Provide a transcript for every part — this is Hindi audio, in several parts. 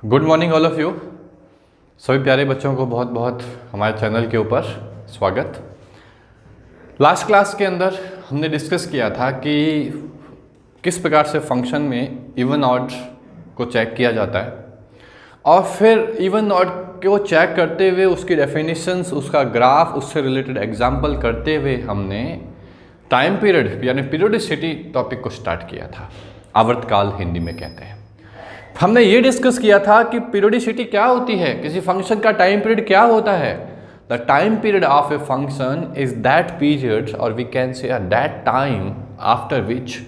Good morning all of you. सभी प्यारे बच्चों को बहुत बहुत हमारे चैनल के ऊपर स्वागत। लास्ट क्लास के अंदर हमने डिस्कस किया था कि किस प्रकार से फंक्शन में इवन ऑड को चेक किया जाता है और फिर इवन ऑड को चेक करते हुए उसकी डेफिनेशंस, उसका ग्राफ, उससे रिलेटेड एग्जाम्पल करते हुए हमने टाइम पीरियड यानी पीरियोडिसिटी टॉपिक को स्टार्ट किया था। आवर्तकाल हिंदी में कहते हैं। हमने ये डिस्कस किया था कि पीरियोडिसिटी क्या होती है, किसी फंक्शन का टाइम पीरियड क्या होता है। The time period of a function is that period और we can say that time after which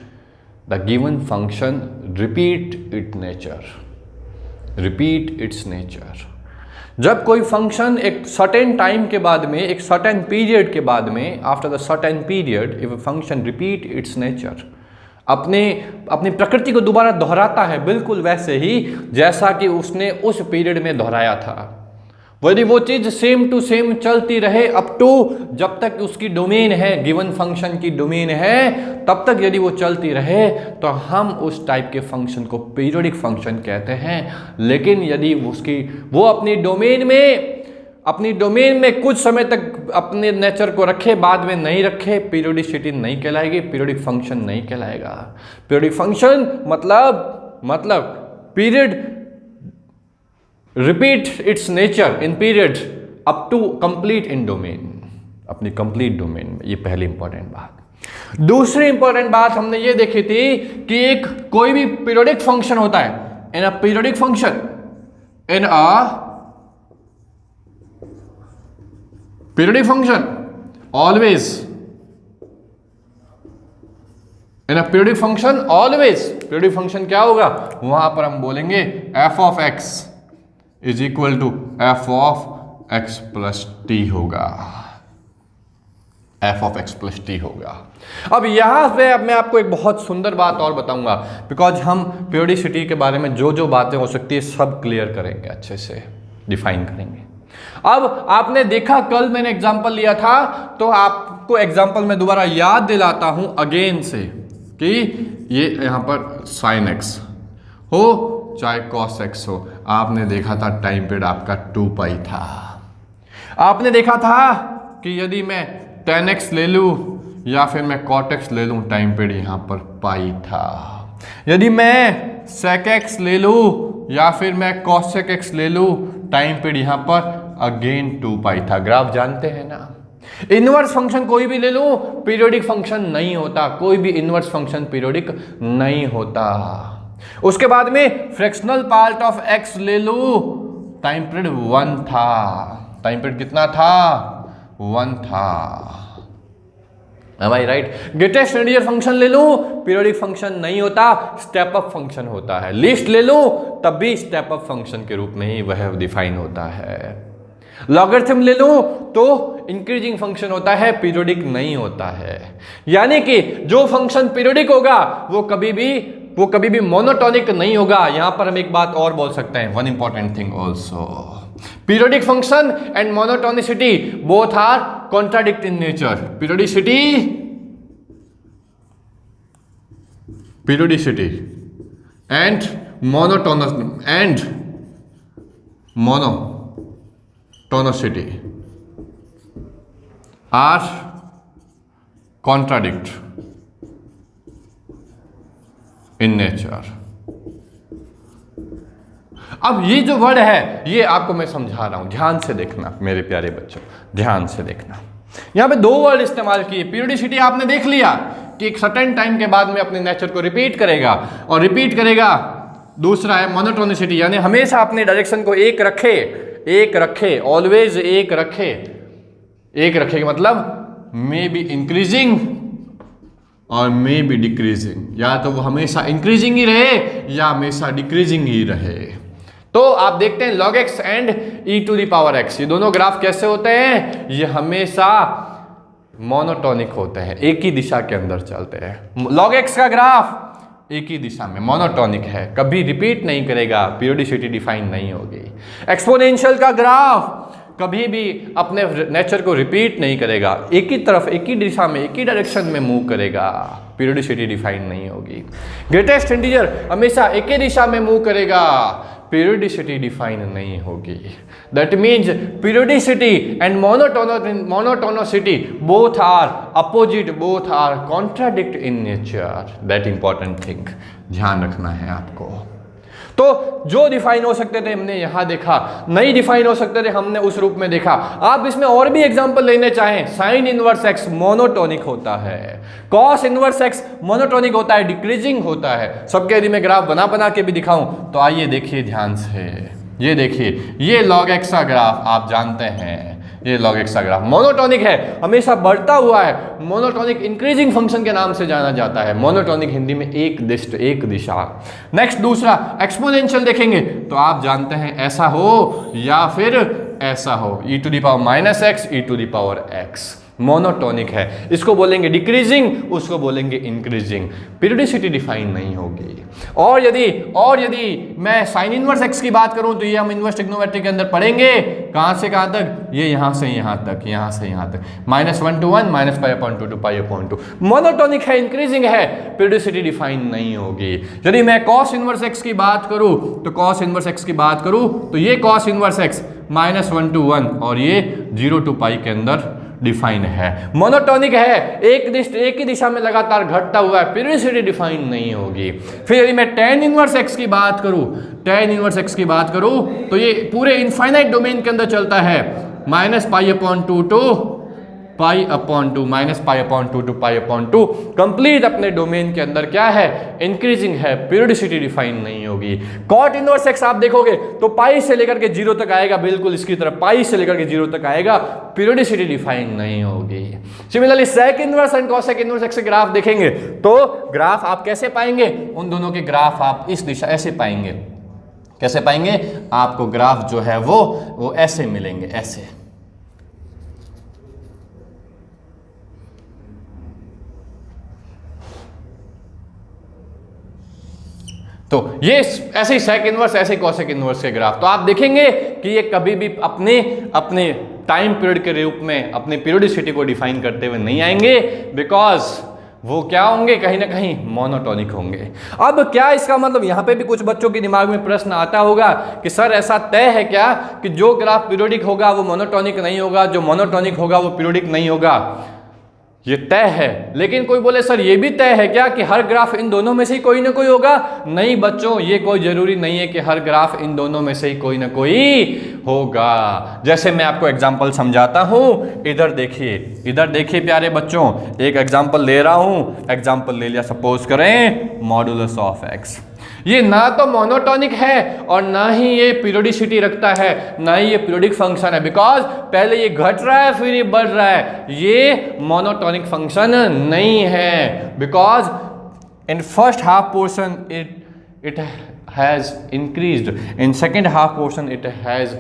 the given function repeat its nature. जब कोई फंक्शन एक सर्टेन टाइम के बाद में, एक सर्टेन पीरियड के बाद में, after the certain period if a function repeat its nature, अपनी प्रकृति को दोबारा दोहराता है, बिल्कुल वैसे ही जैसा कि उसने उस पीरियड में दोहराया था। यदि वो चीज़ सेम टू सेम चलती रहे अप टू जब तक उसकी डोमेन है, गिवन फंक्शन की डोमेन है, तब तक यदि वो चलती रहे तो हम उस टाइप के फंक्शन को पीरियोडिक फंक्शन कहते हैं। लेकिन यदि वो अपनी डोमेन में कुछ समय तक अपने नेचर को रखे, बाद में नहीं रखे, पीरियोडिसिटी नहीं कहलाएगी, पीरियोडिक फंक्शन नहीं कहलाएगा। पीरियोडिक फंक्शन मतलब period repeat its nature in period up to complete in domain, अपनी कंप्लीट डोमेन में। ये पहली इंपॉर्टेंट बात। दूसरी इंपॉर्टेंट बात हमने ये देखी थी कि कोई भी पीरियोडिक फंक्शन होता है, in a periodic function, in a periodic function always, in a periodic function always, periodic function क्या होगा, वहां पर हम बोलेंगे f of x is equal to F of x plus t होगा, f of x plus t होगा। अब यहां पे मैं आपको एक बहुत सुंदर बात और बताऊंगा, बिकॉज हम पीरियोडिसिटी के बारे में जो बातें हो सकती है सब क्लियर करेंगे, अच्छे से डिफाइन करेंगे। अब आपने देखा, कल मैंने एग्जांपल लिया था, तो आपको एग्जांपल में दोबारा याद दिलाता हूं अगेन से कि ये यहां पर साइन एक्स हो चाहे कॉस एक्स हो, आपने देखा था टाइम पीरियड आपका 2 पाई था। आपने देखा था कि यदि मैं tan x ले लूं या फिर मैं cot x ले लूं, टाइम पीरियड यहां पर पाई था। यदि मैं sec x ले लूं या फिर मैं cosec x ले लूं, टाइम पीरियड यहां पर अगेन 2 पाई था। ग्राफ जानते हैं ना। इनवर्स फंक्शन कोई भी ले लूं, पीरियोडिक फंक्शन नहीं होता, कोई भी इनवर्स फंक्शन पीरियोडिक नहीं होता। उसके बाद में फ्रैक्शनल पार्ट ऑफ x ले लूं, टाइम पीरियड 1 था। टाइम पीरियड कितना था, 1 था। Am I right? Greatest integer function ले लूं, पीरियोडिक फंक्शन नहीं होता, स्टेप अप फंक्शन होता है। लिस्ट ले लूं, तब भी स्टेप अप फंक्शन के रूप में ही वह डिफाइन होता है। लॉगरिथम ले लूं तो इंक्रीजिंग फंक्शन होता है, पीरियोडिक नहीं होता है। यानी कि जो फंक्शन पीरियोडिक होगा वो कभी भी मोनोटोनिक नहीं होगा। यहां पर हम एक बात और बोल सकते हैं, one important thing also, periodic function and monotonicity both are contradict in nature. Periodicity and monotonicity are contradict in nature. अब ये जो वर्ड है ये आपको मैं समझा रहा हूं, ध्यान से देखना मेरे प्यारे बच्चों, ध्यान से देखना। यहां पे 2 वर्ड इस्तेमाल किए। पीरियोडिसिटी आपने देख लिया कि एक सर्टेन टाइम के बाद में अपने नेचर को रिपीट करेगा और रिपीट करेगा। दूसरा है मोनोटोनिसिटी, यानी हमेशा अपने डायरेक्शन को एक रखे, ऑलवेज एक रखे मतलब मे बी इंक्रीजिंग और मे बी डिक्रीजिंग, या तो वो हमेशा इंक्रीजिंग ही रहे या हमेशा डिक्रीजिंग ही रहे। तो आप देखते हैं log x एंड e⁻x, ये दोनों ग्राफ कैसे होते हैं, ये हमेशा मोनोटोनिक होते हैं, एक ही दिशा के अंदर चलते हैं। log x का ग्राफ एक ही दिशा में मोनोटोनिक है, कभी रिपीट नहीं करेगा, पीरियोडिसिटी डिफाइन नहीं होगी। एक्सपोनेंशियल का ग्राफ कभी भी अपने नेचर को रिपीट नहीं करेगा, एक ही तरफ, एक ही दिशा में, एक ही डायरेक्शन में मूव करेगा, पीरियोडिसिटी डिफाइन नहीं होगी। ग्रेटेस्ट इंटीजर हमेशा एक ही दिशा में मूव करेगा, पीरियोडिसिटी डिफाइन नहीं होगी। That means periodicity and monotonicity both are opposite, both are contradict in nature. That important thing ध्यान रखना है आपको। तो जो डिफाइन हो सकते थे हमने यहां देखा, नहीं डिफाइन हो सकते थे हमने उस रूप में देखा। आप इसमें और भी एग्जांपल लेने चाहें, साइन इनवर्स एक्स मोनोटोनिक होता है, कॉस इनवर्स एक्स मोनोटोनिक होता है, डिक्रीजिंग होता है। सबके यदि मैं ग्राफ बना बना के भी दिखाऊं तो आइए देखिए ध्यान से, ये देखिए, ये लॉग एक्स का ग्राफ आप जानते हैं, ये लॉग एक्स का ग्राफ मोनोटोनिक है, हमेशा बढ़ता हुआ है, मोनोटोनिक इंक्रीजिंग फंक्शन के नाम से जाना जाता है। मोनोटोनिक हिंदी में एक दिष्ट, एक दिशा। नेक्स्ट दूसरा एक्सपोनेंशियल देखेंगे तो आप जानते हैं ऐसा हो या फिर ऐसा हो, e to the power minus X, e to the power X, monotonic है। इसको बोलेंगे डिक्रीजिंग, उसको बोलेंगे इंक्रीजिंग। पीरियोडिसिटी डिफाइन नहीं होगी। और यदि मैं साइन इनवर्स एक्स की बात करूं तो ये हम इनवर्स ट्रिग्नोमेट्री के अंदर पढ़ेंगे, कहां से कहां तक, ये यहां से यहां तक, यहां से यहां तक, -1 to 1, -π/2 to π/2। मोनोटोनिक है, इंक्रीजिंग है, पीरियोडिसिटी डिफाइन नहीं होगी। यदि मैं कॉस इनवर्स एक्स की बात करूं तो कॉस इनवर्स एक्स की बात करूं तो ये कॉस इनवर्स एक्स -1 to 1 और ये 0 to π के अंदर डिफाइन है। मोनोटोनिक है, एक ही दिशा में लगातार घटता हुआ है, पीरियोडिसिटी डिफाइन नहीं होगी। फिर यदि मैं tan इनवर्स x की बात करूं, tan इनवर्स x की बात करूं तो ये पूरे इनफाइनाइट डोमेन के अंदर चलता है, -π/2 to π/2, -π/2 to π/2, कंप्लीट अपने डोमेन के अंदर क्या है, इंक्रीजिंग है, पीरियोडिसिटी डिफाइन नहीं होगी। कॉट इनवर्स एक्स आप देखोगे तो पाई से लेकर के 0 तक आएगा, बिल्कुल इसकी तरफ पाई से लेकर के 0 तक आएगा, पीरियोडिसिटी डिफाइन नहीं होगी। Similarly sec inverse and cosec inverse X के ग्राफ देखेंगे तो ग्राफ आप कैसे पाएंगे, उन दोनों के ग्राफ आप इस दिशा ऐसे पाएंगे। कैसे पाएंगे, आपको ग्राफ जो है वो ऐसे मिलेंगे, ऐसे। तो ये ऐसे ही सेक इनवर्स, ऐसे ही कॉसेक इनवर्स के ग्राफ, तो आप देखेंगे कि ये कभी भी अपने टाइम पीरियड के रूप में अपने पीरियोडिसिटी को डिफाइन करते हुए नहीं आएंगे, बिकॉज वो क्या होंगे, कहीं ना कहीं मोनोटोनिक होंगे। अब क्या इसका मतलब, यहाँ पे भी कुछ बच्चों के दिमाग में प्रश्न आता होगा कि सर ऐसा तय है क्या कि जो ग्राफ पीरियोडिक होगा वो मोनोटोनिक नहीं होगा, जो मोनोटोनिक होगा वो पीरियोडिक नहीं होगा? ये तय है, लेकिन कोई बोले सर ये भी तय है क्या कि हर ग्राफ इन दोनों में से ही कोई ना कोई होगा? नहीं बच्चों, ये कोई जरूरी नहीं है कि हर ग्राफ इन दोनों में से ही कोई ना कोई होगा। जैसे मैं आपको एग्जांपल समझाता हूं, इधर देखिए प्यारे बच्चों, एक एग्जांपल ले रहा हूं। एग्जांपल ले लिया, सपोज करें मॉडुलस ऑफ एक्स। ये ना तो मोनोटोनिक है और ना ही ये पीरियोडिसिटी रखता है, ना ही ये पीरियोडिक फंक्शन है, बिकॉज पहले ये घट रहा है फिर ये बढ़ रहा है। ये मोनोटोनिक फंक्शन नहीं है, because in first half portion it has increased, in second half portion it has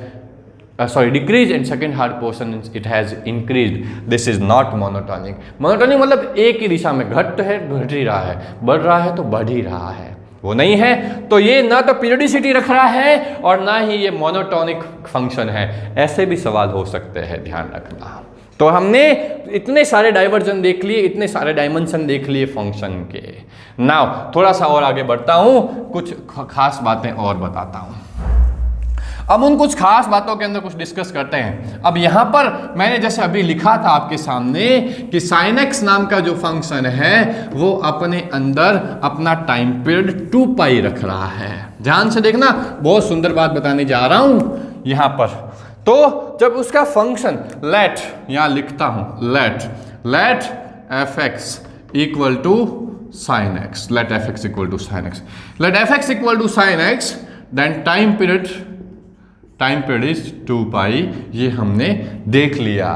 decreased, and second half portion it has increased. This is not monotonic. Monotonic मतलब एक ही दिशा में घट है, घट ही रहा है, बढ़ रहा है तो बढ़ ही रहा है, वो नहीं है। तो ये ना तो पीरियोडिसिटी रख रहा है और ना ही ये मोनोटोनिक फंक्शन है। ऐसे भी सवाल हो सकते हैं, ध्यान रखना। तो हमने इतने सारे डाइवर्जन देख लिए, इतने सारे डायमेंशन देख लिए फंक्शन के। नाउ थोड़ा सा और आगे बढ़ता हूं, कुछ खास बातें और बताता हूं। अब उन कुछ खास बातों के अंदर कुछ डिस्कस करते हैं। अब यहां पर मैंने जैसे अभी लिखा था आपके सामने कि साइन एक्स नाम का जो फंक्शन है वो अपने अंदर अपना टाइम पीरियड 2 पाई रख रहा है। ध्यान से देखना, बहुत सुंदर बात बताने जा रहा हूं यहां पर। तो जब उसका फंक्शन लेट, यहां लिखता हूं let F X equal to sine X, let F X equal to sine X, let F X equal to sine X, then time period is 2 pi. ये हमने देख लिया,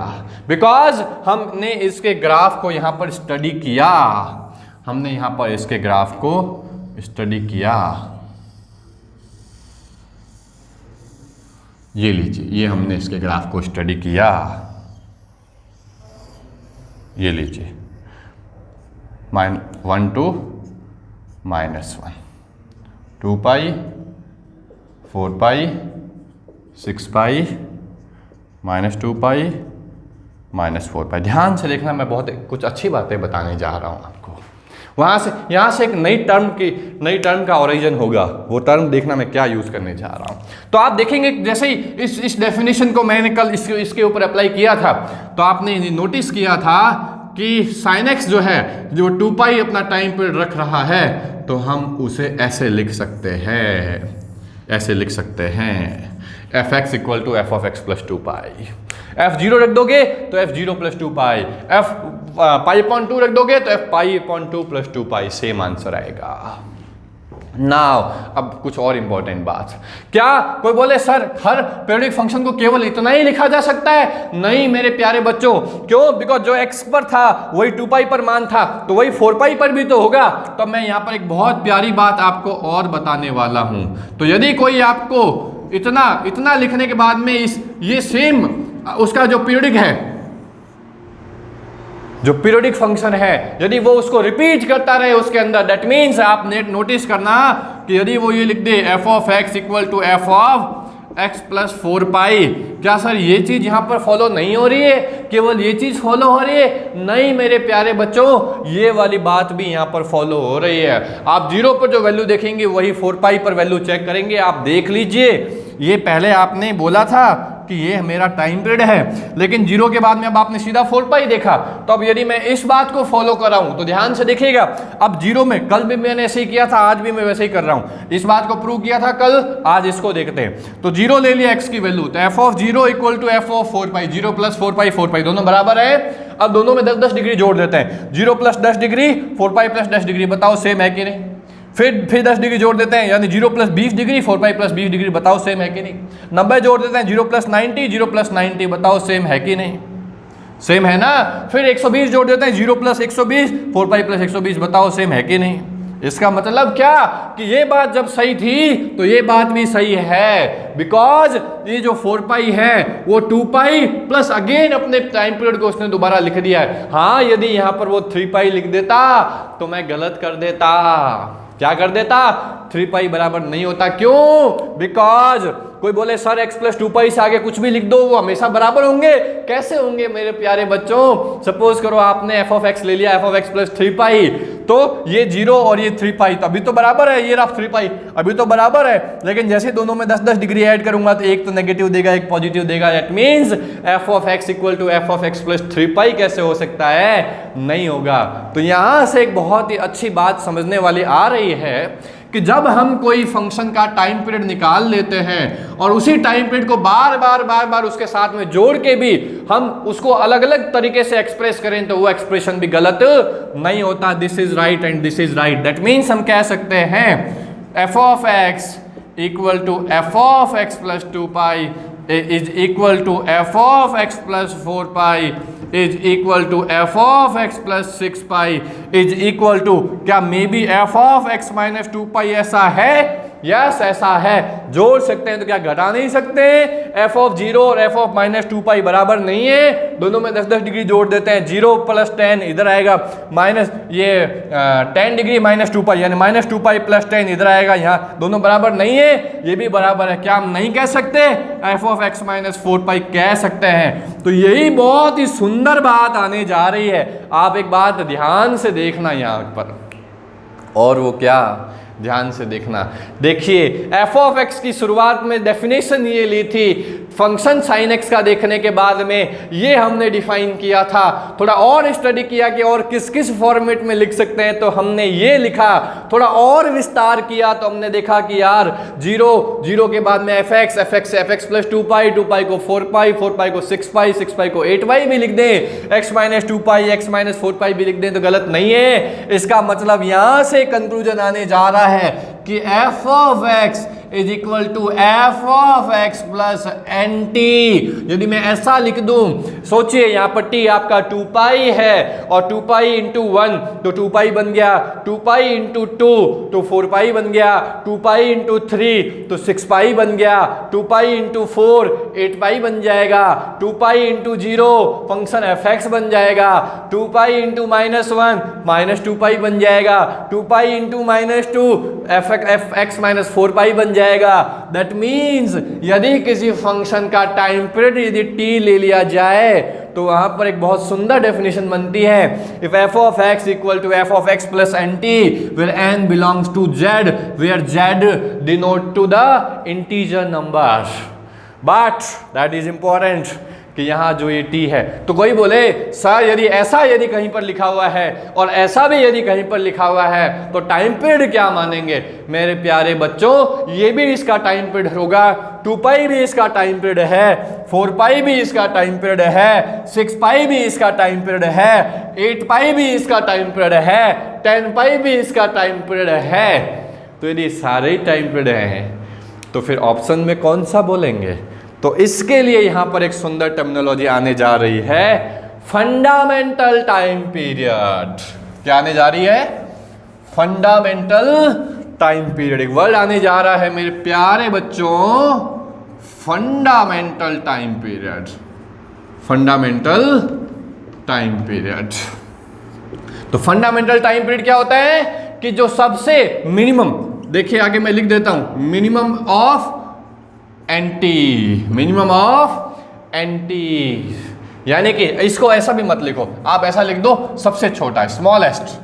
बिकॉज हमने इसके ग्राफ को यहां पर स्टडी किया, हमने यहां पर इसके ग्राफ को स्टडी किया। ये लीजिए, ये हमने इसके ग्राफ को स्टडी किया, ये लीजिए 1 to -1, 2 पाई, 4 पाई, 6 पाई, -2 पाई, -4 पाई। ध्यान से देखना, मैं बहुत कुछ अच्छी बातें बताने जा रहा हूं आपको। वहाँ से यहाँ से एक नई टर्म का ओरिजिन होगा। वो टर्म देखना मैं क्या यूज़ करने जा रहा हूँ। तो आप देखेंगे जैसे ही इस डेफिनेशन को मैंने कल इसके ऊपर अप्लाई किया था, तो आपने नोटिस किया था कि sin x जो है, जो 2 पाई अपना टाइम पीरियड रख रहा है, तो हम उसे ऐसे लिख सकते हैं, f(x) = f(x) + 2 पाई। f0 रख दोगे तो f0 + 2 पाई, f π/2 रख दोगे तो f π/2 + 2 पाई, सेम आंसर आएगा। नाउ अब कुछ और इंपॉर्टेंट बात, क्या कोई बोले सर हर पीरियोडिक फंक्शन को केवल इतना ही लिखा जा सकता है? नहीं मेरे प्यारे बच्चों, क्यों? बिकॉज जो x पर था वही 2 पाई पर मान था, तो वही 4 पाई पर भी तो होगा। तो मैं यहाँ पर एक बहुत प्यारी बात आपको और बताने वाला हूँ। तो यदि कोई आपको इतना लिखने के बाद में ये सेम उसका जो पीरियोडिक है, जो पीरियोडिक फंक्शन है, यदि वो उसको रिपीट करता रहे उसके अंदर, दैट मीन्स आप नोटिस करना कि यदि वो ये लिख दे f(x) = f(x + 4 पाई), क्या सर ये चीज यहाँ पर फॉलो नहीं हो रही है? केवल ये चीज फॉलो हो रही है? नहीं मेरे प्यारे बच्चों, ये वाली बात भी यहाँ पर फॉलो हो रही है। आप 0 पर जो वैल्यू देखेंगे वही 4 पाई पर वैल्यू चेक करेंगे। आप देख लीजिए, ये पहले आपने बोला था कि ये मेरा टाइम पीरियड है, लेकिन 0 के बाद में अब आपने सीधा 4 पाई देखा। तो अब यदि मैं इस बात को फॉलो कर रहा हूं तो ध्यान से देखिएगा, अब 0 में कल भी मैंने ऐसे ही किया था, आज भी मैं वैसे ही कर रहा हूं। इस बात को प्रूव किया था कल, आज इसको देखते हैं। तो 0 ले लिया x की वैल्यू, तो f(0) = f(4 पाई), 0 + 4 पाई 4 पाई दोनों बराबर है। अब दोनों में 10-10 डिग्री जोड़ देते हैं, 0 + 10 डिग्री 4 पाई + 10 डिग्री, बताओ सेम है कि नहीं? फिर 10 डिग्री जोड़ देते हैं, यानी 0 + 20 डिग्री 4 पाई + 20 डिग्री, बताओ सेम है कि नहीं? 90 जोड़ देते हैं, 0 + 90 0 + 90, बताओ सेम है कि नहीं? सेम है ना। फिर 120 जोड़ देते हैं, 0 + 120 4 पाई + 120, बताओ सेम है कि नहीं? इसका मतलब क्या कि ये बात जब सही थी तो ये बात भी सही है, बिकॉज ये जो 4 पाई है वो 2 पाई प्लस अगेन अपने टाइम पीरियड को उसने दोबारा लिख दिया है। हाँ, यदि यहां पर वो 3 पाई लिख देता तो मैं गलत कर देता। क्या कर देता? 3 पाई बराबर नहीं होता। क्यों? बिकॉज कोई बोले सर x + 2 पाई से आगे कुछ भी लिख दो वो हमेशा बराबर होंगे। कैसे होंगे मेरे प्यारे बच्चों? सपोज करो आपने f(x) ले लिया, f(x + 3 पाई, तो ये 0 और ये 3 पाई, तो अभी तो बराबर है, ये रहा 3 पाई अभी तो बराबर है। लेकिन जैसे दोनों में 10-10 डिग्री ऐड करूंगा तो एक तो नेगेटिव देगा, एक पॉजिटिव देगा। दैट मीन्स f(x) = f(x + 3 पाई कैसे हो सकता है? नहीं होगा। तो यहां से एक बहुत ही अच्छी बात समझने वाली आ रही है कि जब हम कोई फंक्शन का टाइम पीरियड निकाल लेते हैं और उसी टाइम पीरियड को बार बार उसके साथ में जोड़ के भी हम उसको अलग अलग तरीके से एक्सप्रेस करें तो वो एक्सप्रेशन भी गलत नहीं होता। This is right and this is right. That means हम कह सकते हैं f(x) = f(x + 2 pi is equal to f(x + 4 pi is equal to f(x + 6 pi is equal to क्या मे बी f(x - 2 पाई) ऐसा है? यस ऐसा है। जोड़ सकते हैं तो क्या घटा नहीं सकते? f(0) और f -2 पाई बराबर नहीं है, दोनों में 10-10 डिग्री जोड़ देते हैं। 0 + 10 इधर आएगा, माइनस ये 10 डिग्री -2 पाई यानी -2 पाई + 10 इधर आएगा। यहाँ दोनों बराबर नहीं है, ये भी बराबर है। क्या हम नहीं कह सकते? f(x - 4 पाई कह सकते हैं। तो यही बहुत ही सुंदर बात आने जा रही है। आप एक बात ध्यान से देखना यहाँ पर, और वो क्या? ध्यान से देखना। देखिए f(x) की शुरुआत में डेफिनेशन ये ली थी, फंक्शन sin x का देखने के बाद में ये हमने डिफाइन किया था। थोड़ा और स्टडी किया कि और किस किस फॉर्मेट में लिख सकते हैं, तो हमने ये लिखा। थोड़ा और विस्तार किया तो हमने देखा कि यार 0 के बाद में f(x) से f(x + 2 पाई, 2 पाई को 4 पाई, 4 पाई को 6 पाई, 6 पाई को 8 पाई भी लिख दें, x - 2 पाई, x - 4 पाई भी लिख दें तो गलत नहीं है। इसका मतलब यहां से कंक्लूजन आने जा रहा है कि f(x) is equal to f(x + nt)। यदि मैं ऐसा लिख दूं, सोचिए यहाँ पर t आपका 2 पाई है और 2 पाई × 1 तो 2 पाई बन गया, 2 पाई × 2 तो 4 पाई बन गया, 2 पाई × 3 तो 6 पाई बन गया, 2 पाई × 4 8 पाई बन जाएगा, 2 पाई × 0 फंक्शन f(x) बन जाएगा, 2 पाई × -1 -2 पाई बन जाएगा, 2 पाई × -2 f(x - 4 पाई बन जाएगा। दैट मीन्स यदि किसी फंक्शन का टाइम पीरियड यदि t ले लिया जाए तो वहां पर एक बहुत सुंदर डेफिनेशन बनती है, if F of X equal to F of x plus N T where N belongs to Z where Z denote to the integer number. But that is important कि यहाँ जो ये टी है, तो कोई बोले सर यदि ऐसा यदि कहीं पर लिखा हुआ है और ऐसा भी यदि कहीं पर लिखा हुआ है तो टाइम पीरियड क्या मानेंगे? मेरे प्यारे बच्चों, ये भी इसका टाइम पीरियड होगा, 2 पाई भी इसका टाइम पीरियड है, 4 पाई भी इसका टाइम पीरियड है, 6 पाई भी इसका टाइम पीरियड है, 8 पाई भी इसका टाइम पीरियड है, 10 पाई भी इसका टाइम पीरियड है। तो यदि सारे ही टाइम पीरियड हैं तो फिर ऑप्शन में कौन सा बोलेंगे? तो इसके लिए यहां पर एक सुंदर टर्मिनोलॉजी आने जा रही है, फंडामेंटल टाइम पीरियड। क्या आने जा रही है? Fundamental time period. एक वर्ड आने जा रहा है मेरे प्यारे बच्चों, fundamental time period. Fundamental time period. तो फंडामेंटल टाइम पीरियड क्या होता है कि जो सबसे मिनिमम, देखिए आगे मैं लिख देता हूं, minimum of anti, minimum of anti, यानी कि इसको ऐसा भी मत लिखो, आप ऐसा लिख दो सबसे छोटा, स्मॉलेस्ट,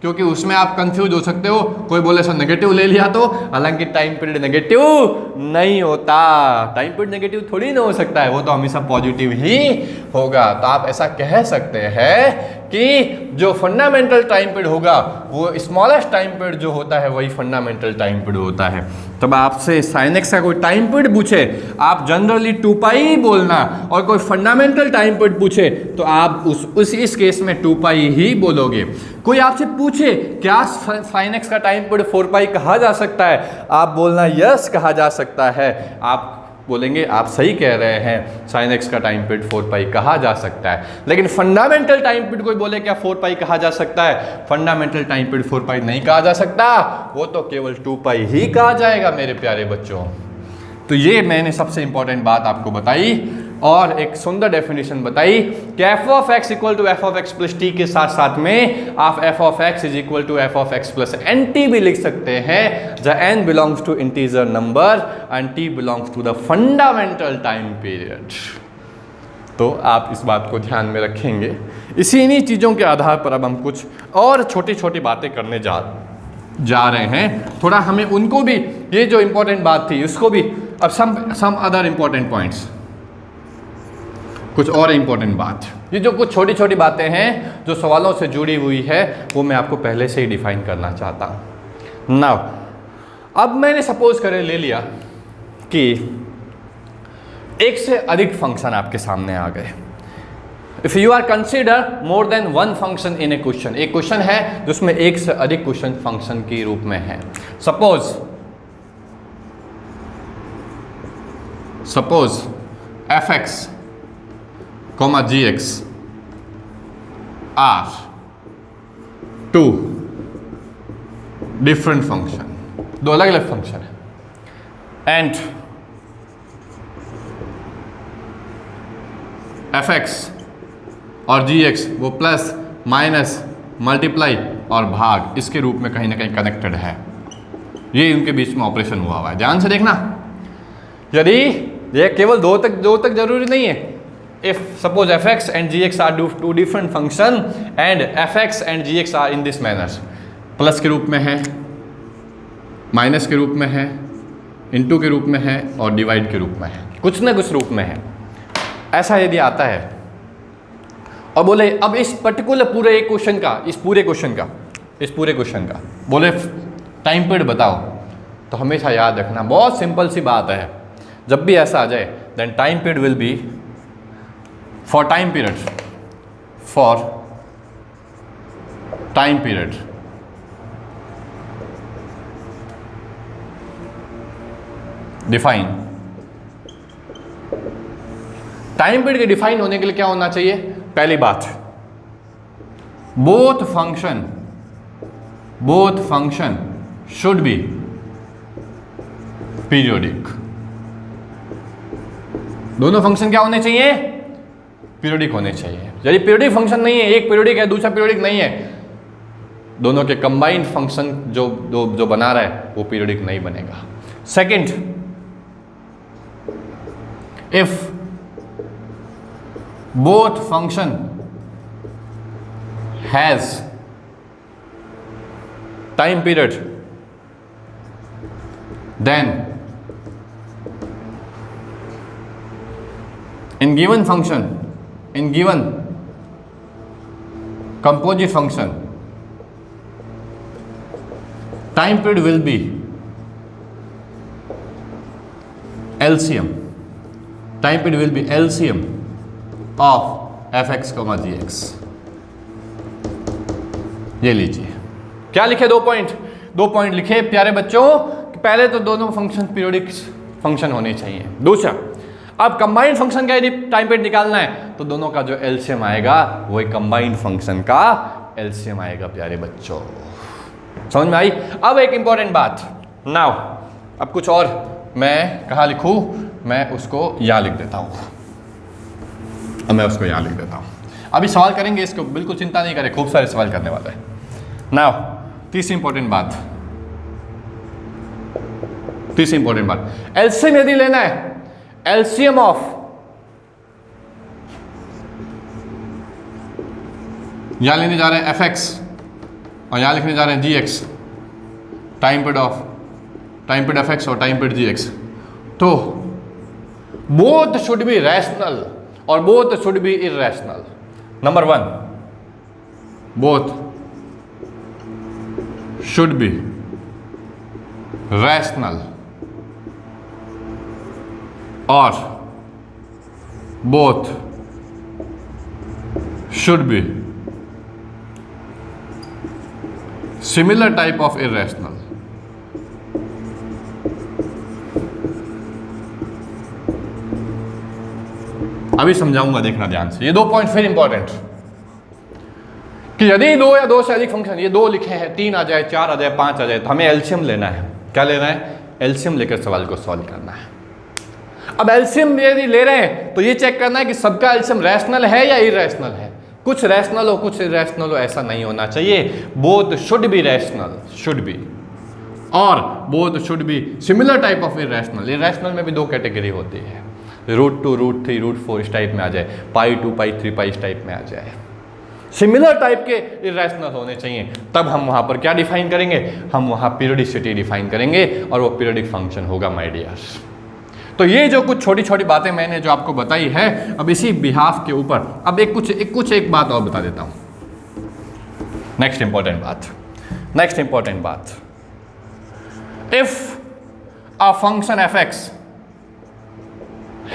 क्योंकि उसमें आप कंफ्यूज हो सकते हो। कोई बोले सर नेगेटिव ले लिया तो, हालांकि टाइम पीरियड नेगेटिव नहीं होता, टाइम पीरियड नेगेटिव थोड़ी ना हो सकता है, वो तो हमेशा पॉजिटिव ही होगा। तो आप ऐसा कह सकते हैं कि जो फंडामेंटल टाइम पीरियड होगा वो स्मॉलेस्ट टाइम पीरियड जो होता है वही फंडामेंटल टाइम पीरियड होता है। तब आपसे साइन एक्स का कोई टाइम पीरियड पूछे, आप जनरली 2 पाई ही बोलना, और कोई फंडामेंटल टाइम पीरियड पूछे तो आप इस केस में 2 पाई ही बोलोगे। कोई आपसे पूछे क्या साइन एक्स का टाइम पीरियड 4 पाई कहा जा सकता है, आप बोलना यस कहा जा सकता है। आप बोलेंगे आप सही कह रहे हैं, साइन एक्स का टाइम पीरियड 4 पाई कहा जा सकता है। लेकिन फंडामेंटल टाइम पीरियड कोई बोले क्या 4 पाई कहा जा सकता है, फंडामेंटल टाइम पीरियड 4 पाई नहीं कहा जा सकता, वो तो केवल 2 पाई ही कहा जाएगा मेरे प्यारे बच्चों। तो ये मैंने सबसे इंपॉर्टेंट बात आपको बताई और एक सुंदर डेफिनेशन बताई कि F of X equal to F of x plus T के साथ साथ में आप F of x is equal to F of x plus N T भी लिख सकते हैं, जहाँ N belongs to integer number and T belongs to the fundamental time period. तो आप इस बात को ध्यान में रखेंगे। इन्हीं चीज़ों के आधार पर अब हम कुछ और छोटी छोटी बातें करने जा रहे हैं। थोड़ा हमें उनको भी, ये जो इंपॉर्टेंट बात थी उसको भी, अब सम अदर इंपॉर्टेंट पॉइंट्स, कुछ और इंपॉर्टेंट बात, ये जो कुछ छोटी छोटी बातें हैं जो सवालों से जुड़ी हुई है वो मैं आपको पहले से ही डिफाइन करना चाहता हूँ। नाउ अब मैंने सपोज करे ले लिया कि एक से अधिक फंक्शन आपके सामने आ गए। If you are consider more than one function in a question, एक क्वेश्चन है जिसमें एक से अधिक क्वेश्चन फंक्शन के रूप में है। Suppose F X G X are 2 different function, 2 अलग अलग फंक्शन है, एंड एफ एक्स और जी एक्स वो प्लस माइनस मल्टीप्लाई और भाग इसके रूप में कहीं ना कहीं कनेक्टेड है। ये उनके बीच में ऑपरेशन हुआ है, ध्यान से देखना। यदि ये केवल दो तक जरूरी नहीं है। If suppose fx and gx are 2 different function and fx and gx are in this manner, plus के रूप में है, माइनस के रूप में है, इनटू के रूप में है और डिवाइड के रूप में है, कुछ ना कुछ रूप में है, ऐसा यदि आता है और बोले अब इस पर्टिकुलर पूरे एक क्वेश्चन का, इस पूरे क्वेश्चन का बोले टाइम पीरियड बताओ, तो हमेशा याद रखना, बहुत सिंपल सी बात है, जब भी ऐसा आ जाए then time period will be for time period define, time period के डिफाइन होने के लिए क्या होना चाहिए? पहली बात, both function should be periodic. दोनों फंक्शन क्या होने चाहिए? पीरियोडिक होने चाहिए। यदि पीरियोडिक फंक्शन नहीं है, एक पीरियोडिक है दूसरा पीरियोडिक नहीं है, दोनों के कंबाइंड फंक्शन जो बना रहा है वो पीरियोडिक नहीं बनेगा। Second, if both function has time period, then in given function, in given composite function, time period will be LCM. Time period will be LCM of fx, gx. ये लीजिए, क्या लिखे? दो पॉइंट लिखे प्यारे बच्चों। पहले तो दोनों फंक्शन पीरियोडिक फंक्शन होने चाहिए। दूसरा, अब कंबाइंड फंक्शन का यदि टाइम पीरियड निकालना है तो दोनों का जो एलसीएम आएगा वही कंबाइंड फंक्शन का एलसीएम आएगा प्यारे बच्चों। समझ में आई? अब एक इंपॉर्टेंट बात, नाउ अब कुछ और मैं कहाँ लिखूँ? मैं उसको यहाँ लिख देता हूँ। अब मैं उसको यहाँ लिख देता हूँ। अभी सवाल करेंगे, इसको बिल्कुल चिंता नहीं करें, खूब सारे सवाल करने वाले हैं। नाउ तीसरी इंपॉर्टेंट बात, एलसीएम यदि लेना है, एलसीएम ऑफ यहां लेने जा रहे हैं fx और यहां लिखने जा रहे हैं gx, टाइम पीरियड fx और टाइम पीरियड gx, तो बोथ शुड बी रैशनल और both should B irrational. Number 1, both should be rational or both should be similar type of irrational. अभी समझाऊंगा, देखना ध्यान से। ये दो पॉइंट फिर इंपॉर्टेंट, कि यदि दो या दो से अधिक फंक्शन, ये दो लिखे हैं, 3 आ जाए, 4 आ जाए, 5 आ जाए, तो हमें एलसीएम लेना है। क्या लेना है? एलसीएम लेकर सवाल को सॉल्व करना है। अब एलसीएम यदि ले रहे हैं तो ये चेक करना है कि सबका एलसीएम रैशनल है या इरैशनल है। कुछ रैशनल हो, कुछ इरैशनल हो, ऐसा नहीं होना चाहिए। Both should be rational, should be, और both should be similar type of irrational. Irrational में भी दो कैटेगरी होती है, √2, √3, √4 इस टाइप में आ जाए, π2, π3, π इस टाइप में आ जाए। सिमिलर टाइप के इरैशनल होने चाहिए, तब हम वहां पर क्या डिफाइन करेंगे? हम वहां पीरियोडिसिटी डिफाइन करेंगे और वो पीरियोडिक फंक्शन होगा माय डियर्स। तो ये जो कुछ छोटी छोटी बातें मैंने जो आपको बताई है, अब इसी बिहाफ के ऊपर अब एक बात और बता देता हूं। नेक्स्ट इंपॉर्टेंट बात, if a function fx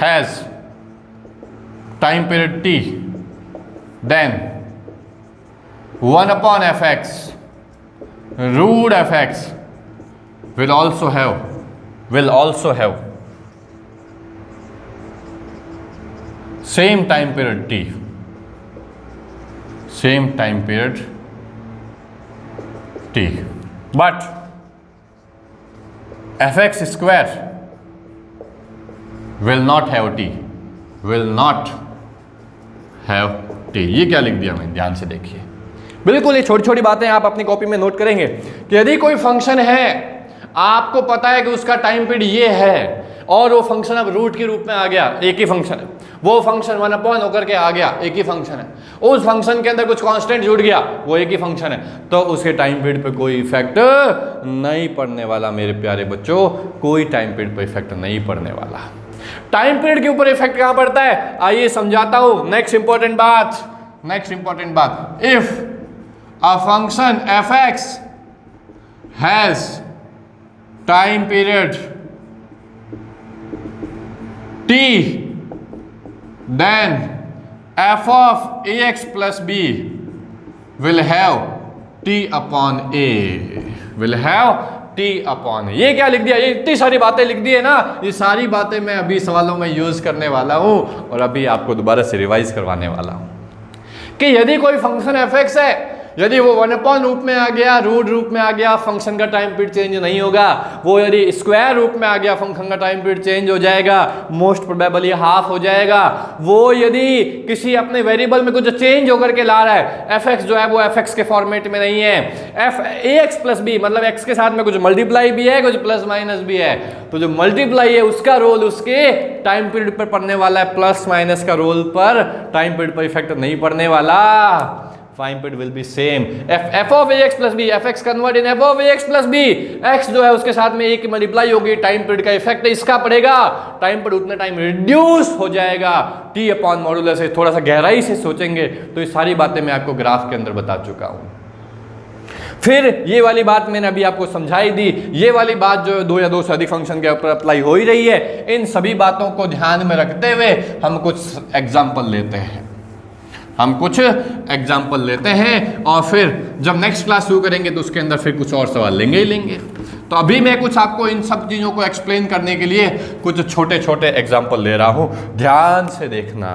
has time period t, then 1 upon fx root fx will also have same time period t, but fx square will not have t, ये क्या लिख दिया मैंने? ध्यान से देखिए, बिल्कुल ये छोटी छोटी बातें आप अपनी कॉपी में नोट करेंगे कि यदि कोई फंक्शन है, आपको पता है कि उसका टाइम पीरियड ये है और वो फंक्शन अब रूट के रूप में आ गया, एक ही फंक्शन है, वो फंक्शन 1 अपॉन होकर के आ गया, एक ही फंक्शन है, उस फंक्शन के अंदर कुछ कांस्टेंट जुड़ गया, वो एक ही फंक्शन है, तो उसके टाइम पीरियड पे कोई इफेक्ट नहीं पड़ने वाला मेरे प्यारे बच्चों, कोई टाइम पीरियड पे इफेक्ट नहीं पड़ने वाला। टाइम पीरियड के ऊपर इफेक्ट कहां पड़ता है? आइए समझाता हूं। नेक्स्ट इंपॉर्टेंट बात, if a function fx has time period t, then f of ax plus b will have t upon a, ये क्या लिख दिया? ये इतनी सारी बातें लिख दी है ना, ये सारी बातें मैं अभी सवालों में यूज करने वाला हूं और अभी आपको दोबारा से रिवाइज करवाने वाला हूं कि यदि कोई फंक्शन fx है, यदि वो 1 रूप में आ गया, रूट रूप में आ गया, फंक्शन का टाइम पीरियड चेंज नहीं होगा। वो यदि स्क्वायर रूप में आ गया, फंक्शन का टाइम पीरियड चेंज हो जाएगा, मोस्ट प्रोबेबली हाफ हो जाएगा। वो यदि किसी अपने वेरिएबल में कुछ चेंज होकर के ला रहा है, एफ एक्स जो है वो एफ एक्स के फॉर्मेट में नहीं है, F A X plus B मतलब एक्स के साथ में कुछ मल्टीप्लाई भी है, कुछ प्लस माइनस भी है। तो जो मल्टीप्लाई है उसका रोल उसके टाइम पीरियड पर पड़ने वाला है, प्लस माइनस का रोल पर टाइम पीरियड पर इफेक्ट नहीं पड़ने वाला। Time period will be same. F of A X plus B, F X convert in F of A X plus B, X जो है उसके साथ में एक मल्टीप्लाई होगी, टाइम पीरियड का इफेक्ट इसका पड़ेगा, टाइम पीरियड उतना टाइम रिड्यूस हो जाएगा। टी अपॉन मॉडुलस से थोड़ा सा गहराई से सोचेंगे तो ये सारी बातें मैं आपको ग्राफ के अंदर बता चुका हूं। फिर ये वाली बात मैंने अभी आपको समझाई दी, ये वाली बात जो 2 या 2 से अधिक फंक्शन के ऊपर अप्लाई हो ही रही है। इन सभी बातों को ध्यान में रखते हुए हम कुछ एग्जाम्पल लेते हैं, और फिर जब नेक्स्ट क्लास शुरू करेंगे तो उसके अंदर फिर कुछ और सवाल लेंगे ही लेंगे। तो अभी मैं कुछ आपको इन सब चीज़ों को एक्सप्लेन करने के लिए कुछ छोटे छोटे एग्जाम्पल ले रहा हूँ। ध्यान से देखना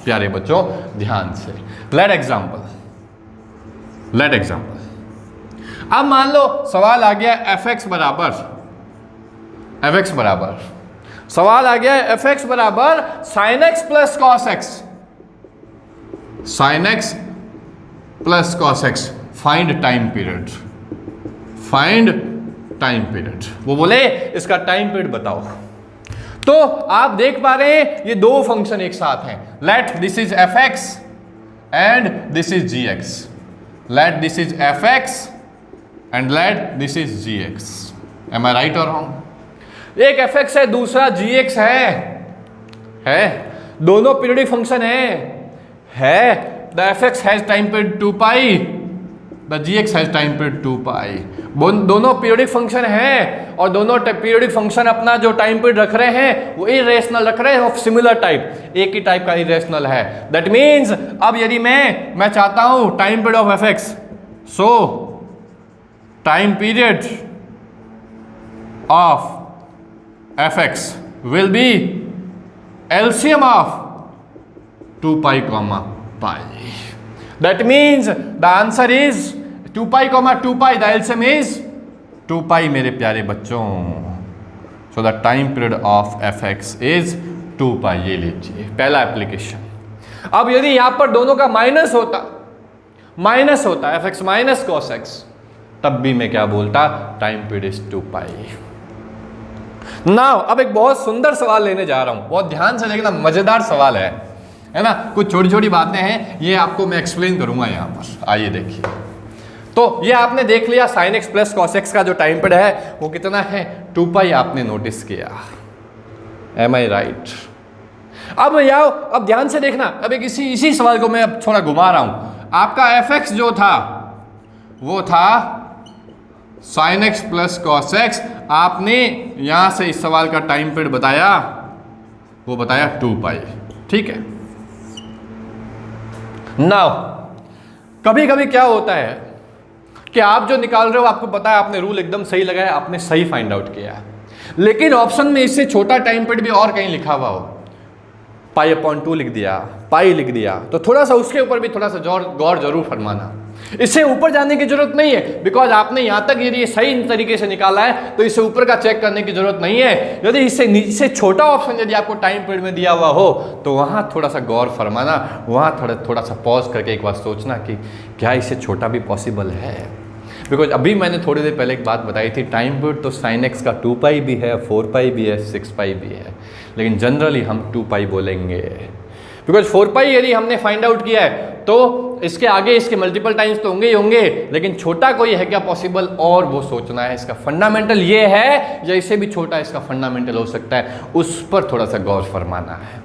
प्यारे बच्चों, ध्यान से। Let example. अब मान लो सवाल आ गया एफ एक्स बराबर सवाल आ गया एफ एक्स बराबर sine x plus cos x, sine x plus cos x, find time period. वो बोले इसका टाइम पीरियड बताओ। तो आप देख पा रहे हैं ये दो फंक्शन एक साथ हैं। Let this is F X and this is G X. Let this is fx and let this is gx. Am I right or wrong? एक fx है, दूसरा gx है, दोनों पीरियडिक फंक्शन है। The fx has time period 2 pi, the gx has time period 2 pi. दोनों पीरियडिक फंक्शन है और दोनों पीरियडिक फंक्शन अपना जो टाइम पीरियड रख रहे हैं वो इरेशनल रख रहे हैं, ऑफ सिमिलर टाइप, एक ही टाइप का इरेशनल है। दैट मीन्स अब यदि मैं चाहता हूं time period of F x, so time period of F x will be LCM of 2 pi, pi. That means the answer is 2 pi, 2 pi. The LCM is 2 pi मेरे प्यारे बच्चों। So the time period of fx is 2 pi। ये लीजिए पहला एप्लीकेशन। अब यदि यहां पर दोनों का माइनस होता fx माइनस cos x, तब भी मैं क्या बोलता, time period is 2 pi। Now अब एक बहुत सुंदर सवाल लेने जा रहा हूं, बहुत ध्यान से देखना, मजेदार सवाल है ना। कुछ छोटी छोटी बातें हैं, ये आपको मैं एक्सप्लेन करूंगा यहां पर। आइए देखिए। तो ये आपने देख लिया sine x plus cos x का जो टाइम पीरियड है वो कितना है, 2 पाई आपने नोटिस किया। एम आई राइट? अब ध्यान से देखना, अब एक इसी सवाल को मैं अब थोड़ा घुमा रहा हूं। आपका एफ एक्स जो था वो था sine x plus cos x, आपने यहां से इस सवाल का टाइम पीरियड बताया, वो बताया 2 पाई, ठीक है। नाउ कभी कभी क्या होता है कि आप जो निकाल रहे हो आपको पता है, आपने रूल एकदम सही लगाया, आपने सही फाइंड आउट किया है, लेकिन ऑप्शन में इससे छोटा टाइम पीरियड भी और कहीं लिखा हुआ हो, पाई अपॉन 2 लिख दिया, पाई लिख दिया, तो थोड़ा सा उसके ऊपर भी थोड़ा सा गौर जरूर फरमाना। इससे ऊपर जाने की जरूरत नहीं है, बिकॉज आपने यहां तक यदि ये सही तरीके से निकाला है तो इससे ऊपर का चेक करने की जरूरत नहीं है। यदि इससे छोटा ऑप्शन यदि आपको टाइम पीरियड में दिया हुआ हो तो वहां थोड़ा सा गौर फरमाना, वहां थोड़ा सा पॉज करके एक बार सोचना कि क्या इससे छोटा भी पॉसिबल है। बिकॉज अभी मैंने थोड़ी देर पहले एक बात बताई थी, टाइम पीरियड तो साइन एक्स का 2 पाई भी है, 4 पाई भी है, 6 पाई भी है, लेकिन जनरली हम 2 पाई बोलेंगे। बिकॉज 4 पाई यदि हमने फाइंड आउट किया है तो इसके आगे इसके मल्टीपल टाइम्स तो होंगे ही होंगे, लेकिन छोटा कोई है क्या पॉसिबल, और वो सोचना है। इसका फंडामेंटल ये है या इससे भी छोटा इसका फंडामेंटल हो सकता है, उस पर थोड़ा सा गौर फरमाना है।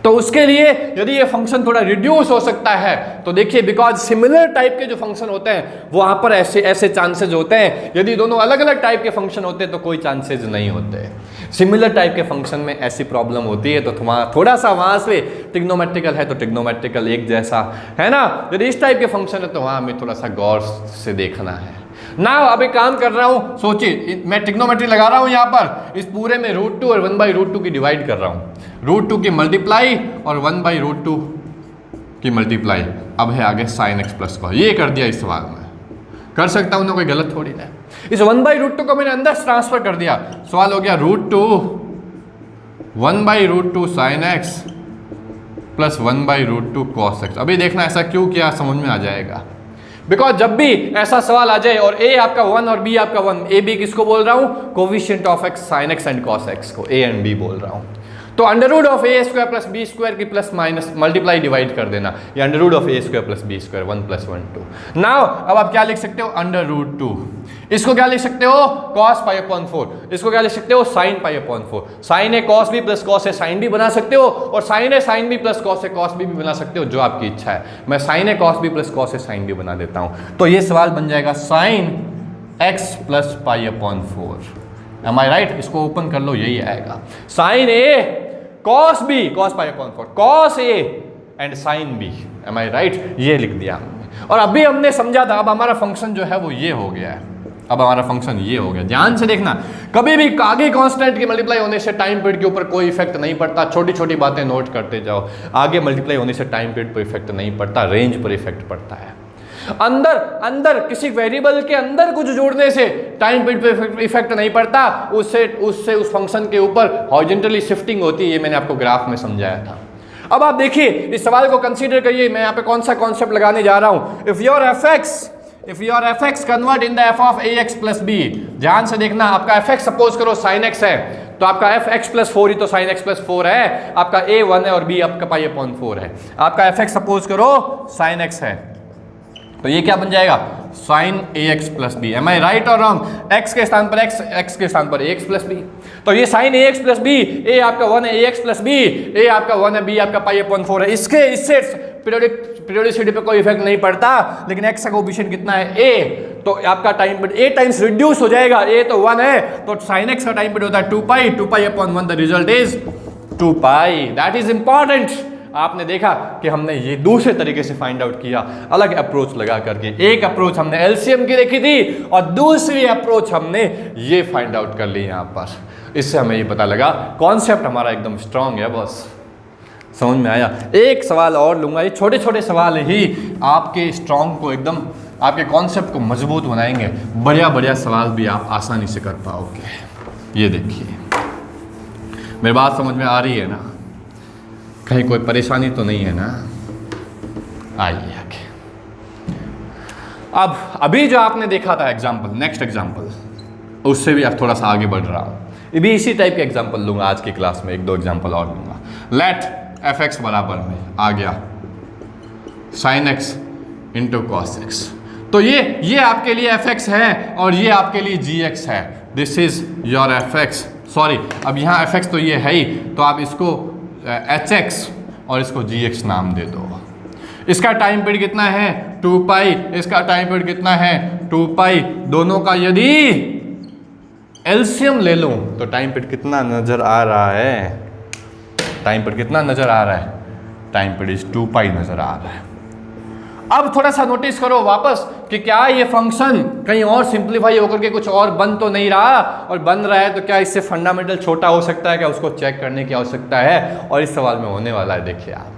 तो उसके लिए यदि ये फंक्शन थोड़ा रिड्यूस हो सकता है तो देखिए, बिकॉज सिमिलर टाइप के जो फंक्शन होते हैं वहां पर ऐसे चांसेस होते हैं। यदि दोनों अलग अलग टाइप के फंक्शन होते हैं तो कोई चांसेस नहीं होते। सिमिलर टाइप के फंक्शन में ऐसी प्रॉब्लम होती है, तो थोड़ा सा वहां से ट्रिग्नोमेट्रिकल है तो ट्रिग्नोमेट्रिकल एक जैसा है ना। यदि इस टाइप के फंक्शन है तो वहां हमें थोड़ा सा गौर से देखना है ना। अब एक काम कर रहा हूं, सोचिए मैं ट्रिग्नोमेट्री लगा रहा हूं यहां पर, इस पूरे में √2 और 1/√2 की डिवाइड कर रहा हूं, √2 की मल्टीप्लाई और 1/√2 की की मल्टीप्लाई, अब है आगे साइन एक्स प्लस कॉस। ये कर दिया इस सवाल में, कर सकता हूँ ना, कोई गलत थोड़ी ना। इस 1/√2 को मैंने अंदर ट्रांसफर कर दिया, सवाल हो गया √2 1/√2 sine x plus 1/√2 cos x. अभी देखना ऐसा क्यों किया, समझ में आ जाएगा। बिकॉज जब भी ऐसा सवाल आ जाए और ए आपका 1 और बी आपका 1, ए बी किसको बोल रहा हूँ, coefficient of x sine x and cos x को, ए एंड बी बोल रहा हूँ। तो √(a² + b² की प्लस माइनस मल्टीप्लाई डिवाइड कर देना, या √(a² + b², 1 + 1 2। नाउ अब आप क्या लिख सकते हो, √2, इसको क्या लिख सकते हो, cos π/4, इसको क्या लिख सकते हो, sin π/4। sin a cos b + cos a sin b बना सकते हो, और sin a sin b + cos a cos b भी बना सकते हो, जो आपकी इच्छा है। मैं sin a cos b + cos a sin b बना देता हूँ। तो ये सवाल बन जाएगा sin x + π/4। Am I right? इसको ओपन कर लो, यही आएगा sin a cos b cos π/4 cos a and sin b। Am I right? ये लिख दिया हमने, और अभी हमने समझा था। अब हमारा फंक्शन जो है वो ये हो गया है, अब हमारा फंक्शन ये हो गया। ध्यान से देखना, कभी भी आगे कांस्टेंट की मल्टीप्लाई होने से टाइम पीरियड के ऊपर कोई इफेक्ट नहीं पड़ता। छोटी छोटी बातें नोट करते जाओ, आगे मल्टीप्लाई होने से टाइम पीरियड पर इफेक्ट नहीं पड़ता, रेंज पर इफेक्ट पड़ता है। अंदर किसी वेरिएबल के अंदर कुछ जोड़ने से टाइम पीरियड पे इफेक्ट नहीं पड़ता, उससे उस फंक्शन के ऊपर हॉरिजॉन्टली शिफ्टिंग होती है। ये मैंने आपको ग्राफ में समझाया था। अब आप देखिए, इस सवाल को कंसीडर करिए, मैं यहाँ पे कौन सा कॉन्सेप्ट लगाने जा रहा हूं। If your fx convert in the f of ax plus b, ध्यान से देखना, आपका fx सपोज करो sin x है, तो आपका fx + 4 ही तो sin x + 4 है, आपका a 1 है और b आपका π/4 है। आपका fx सपोज करो sin x है, तो ये क्या बन जाएगा, sin ax + b। Am I right or wrong? x के स्थान पर x के स्थान पर ax + b। तो ये sin ax + b, a आपका 1 है ax + b, a आपका 1 है, b आपका π/4 है। इससे पीरियोडिसिटी पे कोई इफेक्ट नहीं पड़ता, लेकिन x का कोएफिशिएंट कितना है, a, तो आपका time period a times reduce हो जाएगा। a तो 1 है, तो sin x का टाइम पीरियड होता है 2π/1, the result is 2π। That is important. आपने देखा कि हमने ये दूसरे तरीके से फाइंड आउट किया, अलग अप्रोच लगा करके। एक अप्रोच हमने एलसीएम की देखी थी, और दूसरी अप्रोच हमने ये फाइंड आउट कर ली यहाँ पर। इससे हमें ये पता लगा कॉन्सेप्ट हमारा एकदम स्ट्रांग है। बस समझ में आया। एक सवाल और लूंगा, ये छोटे छोटे सवाल ही आपके स्ट्रांग को एकदम, आपके कॉन्सेप्ट को मजबूत बनाएंगे। बढ़िया सवाल भी आप आसानी से कर पाओगे। ये देखिए, मेरी बात समझ में आ रही है ना, कहीं कोई परेशानी तो नहीं है ना। आइए आगे। अब अभी जो आपने देखा था एग्जाम्पल, नेक्स्ट एग्जाम्पल, उससे भी अब थोड़ा सा आगे बढ़ रहा हूँ। ये भी इसी टाइप के एग्जाम्पल लूंगा आज की क्लास में, 1-2 एग्जाम्पल और लूंगा। लेट fx बराबर में आ गया sin x × cos x। तो ये आपके लिए fx है और ये आपके लिए gx है। This is your fx, sorry अब यहाँ fx तो ये है ही, तो आप इसको hx और इसको gx नाम दे दो। इसका टाइम पीरियड कितना है, 2π, इसका टाइम पीरियड कितना है, 2π। दोनों का यदि एलसीएम ले लूं तो टाइम पीरियड कितना नजर आ रहा है, टाइम पीरियड कितना नजर आ रहा है, टाइम पीरियड 2π नजर आ रहा है। अब थोड़ा सा नोटिस करो वापस कि क्या ये फंक्शन कहीं और सिंप्लीफाई होकर के कुछ और बन तो नहीं रहा, और बन रहा है तो क्या इससे फंडामेंटल छोटा हो सकता है क्या, उसको चेक करने की आवश्यकता है। और इस सवाल में होने वाला है, देखिए आप,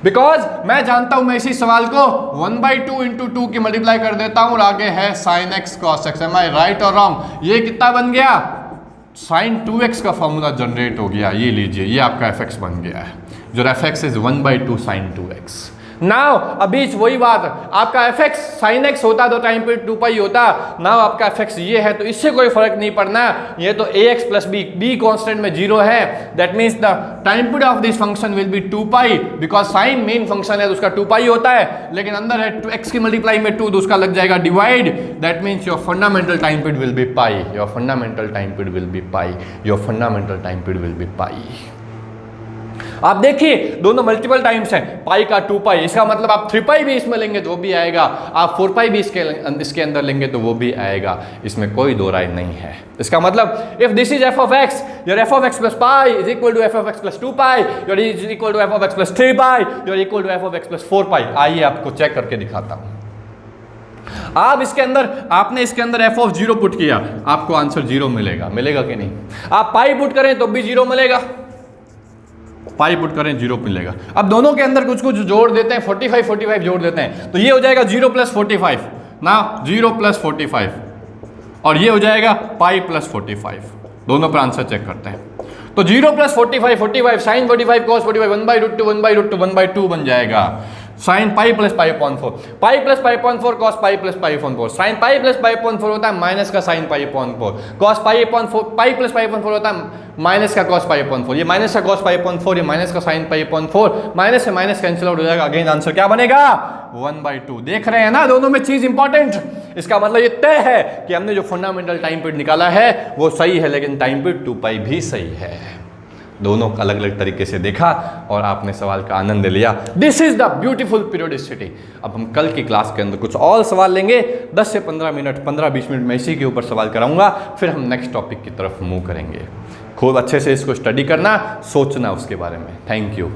बिकॉज मैं जानता हूं, मैं इसी सवाल को 1/2 × 2 की मल्टीप्लाई कर देता हूं, और आगे है sin x cos x। Am I right or wrong? ये कितना बन गया, sin 2x का फॉर्मूला जनरेट हो गया। ये लीजिए, ये आपका fx बन गया है, जो fx is 1/2 sin 2x। Now अभी वही बात, आपका fx sin x होता तो टाइम पीरियड 2π होता। नाउ आपका fx ये है, तो इससे कोई फर्क नहीं पड़ना। ये तो ax + b, b कांस्टेंट में 0 है, that means the time period of this function will be 2π, because sin main function है तो उसका 2π होता है, लेकिन अंदर है x की मल्टीप्लाई में 2, तो उसका लग जाएगा divide. That means your fundamental time period will be pi, your fundamental time period will be pi, your fundamental time period will be pi. आप देखिए दोनों मल्टीपल टाइम्स हैं, पाई का 2π, इसका मतलब आप 3π भी इसमें लेंगे तो वो भी आएगा, आप 4π भी इसके अंदर लेंगे तो वो भी आएगा, इसमें कोई दो राय नहीं है। इसका मतलब if this is f of x, your f of x plus pi is equal to f of x plus 2π, your is equal to f of x plus 3π, your equal to f of x plus 4π। आइए आपको चेक करके दिखाता हूं। आप इसके अंदर, आपने इसके अंदर f of 0 पुट किया, आपको आंसर 0 मिलेगा, मिलेगा कि नहीं? आप पाई पुट करें तो भी 0 मिलेगा, पाई पुट करें 0 मिलेगा। अब दोनों के अंदर कुछ कुछ जोड़ देते हैं, 45 45 जोड़ देते हैं, तो ये हो जाएगा 0 + 45 ना, 0 + 45, और ये हो जाएगा पाई + 45। दोनों पर आंसर चेक करते हैं। तो 0 + 45 45 sin 45 cos 45 1/√2 1/√2 1/2 बन जाएगा। sin पाई + पाई/4 पाई + पाई/4 cos पाई + पाई/4 sin पाई + पाई/4 होता है माइनस का sin पाई/4 cos पाई/4 पाई + पाई/4 होता है माइनस का cos पाई/4, ये माइनस का cos पाई/4, ये माइनस का sin पाई/4, माइनस से माइनस कैंसिल आउट हो जाएगा। अगेन आंसर क्या बनेगा 1/2। देख रहे हैं ना दोनों में चीज इंपॉर्टेंट। इसका मतलब ये तय है कि हमने जो फंडामेंटल टाइम पीरियड निकाला है वो सही है, लेकिन टाइम पीरियड 2π भी सही है। दोनों अलग अलग तरीके से देखा और आपने सवाल का आनंद लिया। This is the beautiful periodicity. अब हम कल की क्लास के अंदर कुछ और सवाल लेंगे, 10 से 15 मिनट 15-20 मिनट में इसी के ऊपर सवाल कराऊंगा, फिर हम नेक्स्ट टॉपिक की तरफ मूव करेंगे। खूब अच्छे से इसको स्टडी करना, सोचना उसके बारे में। Thank you.